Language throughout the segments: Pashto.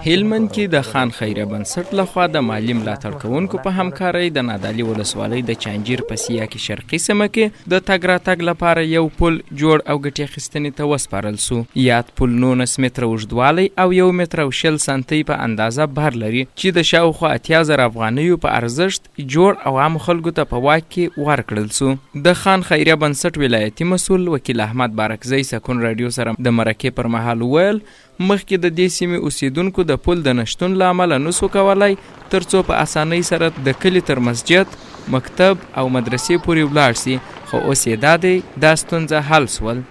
هلمند کې د خان خیریه بنسټ لخوا د مالی ملاتړ کوونکو په همکارۍ د نادعلي ولسوالۍ د چانجیر په سیه کې شرقي سیمه کې د تګ راتګ لپاره یو پل جوړ او ګټې اخیستنې ته وسپارل سو. یاد پل 19 متره اوږدوالی او 1 متر او 20 سانتۍ په اندازه بر لري چې د شاوخوا 80,000 افغانیو په ارزښت جوړ او عام خلکو ته په واک کې ورکړل سو. د خان خیریه بنسټ ولایتي مسؤل وکیل احمد بارکزی سکون رادیو سره د مرکې پر مهال ویل مخکې د دې سیمې اوسیدونکو د پل د نشتون له امله نسو کولای ترڅو په اسانۍ سره د کلي تر مسجد، مکتب او مدرسې پورې ولاړ سي، خو اوس یې دا دی دا ستونزه حل سول.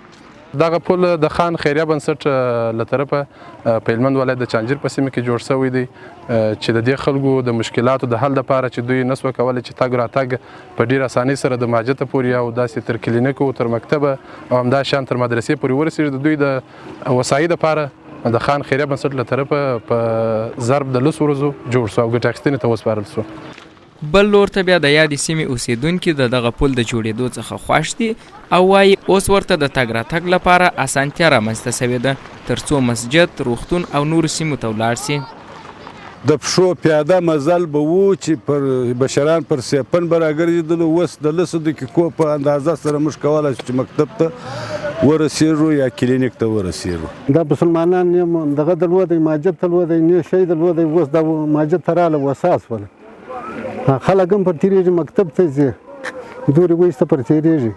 دغه پل د خان خیریه بنسټ له طرفه په هلمند ولایت د چانجیر په سیمه کې جوړ شوی دی چې د دې خلکو د مشکلاتو د حل لپاره چې دوی نسوه کولی چې تګ راتګ په ډېر اسانۍ سره د ماجته پورې او داسې تر کلینیکو تر مکتبه او همداشان تر مدرسې پورې ورسېږي. د دوی د وسایي دپاره د خان خیریه بنسټ له طرفه په ضرب د 10 ورځو جوړ سو او ګټې اخیستنې ته وسپارل سو. بل لور ته بیا د یادې سیمې اوسیدونکي د دغه پل د جوړېدو څخه خوښ دي او وایي اوس ورته د تګ راتګ لپاره اسانتیا رامنځته سوې ده ترڅو مسجد، روغتون او نورو سیمو ته ولاړ سي. د پښو پیاده مزل به و چې پر بشران پر سیپن به راګرځېدلو. اوس د 10 دقیقو په اندازه سره موږ کولی شو چې مکتب ته ورسېږو یا کلینیک ته ورسېږو. دا مسلمانان یم دغه دلودی ماجد ته لودی نه شی دلودی اوس د ماجد ته راله وساس ول خلک هم پر تیریږي مکتب ته ځي دورې وایسته پر تیریږي.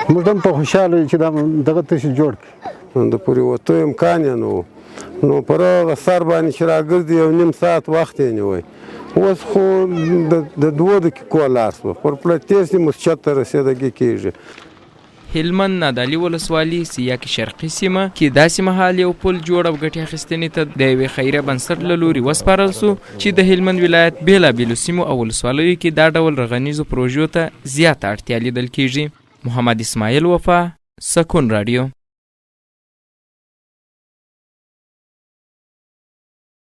موږ هم په خوشحاله یو چې دغه تشي جوړ کړي. د پورې وتو امکان یې نه و نو پر هغه سر باندې چې راګرځي یو نیم ساعت وخت یې نیوی. اوس خو د 2 دقیقو لار سوه پر پلتیس مسجد ته رسېدګي کېږي. هلمند نادعلي ولسوالي سیه کې شرقي سیمه کې داسې مهال یو پل جوړ او ګټې اخیستنې ته د یوې خیریه بنسټ له لوري وسپارل سو چې د هلمند ولایت بېلابېلو سیمو او ولسوالیو کې دا ډول رغنیزو پروژو ته زیاته اړتیا لیدل کېږي. محمد اسماعیل وفا، سکون رادیو.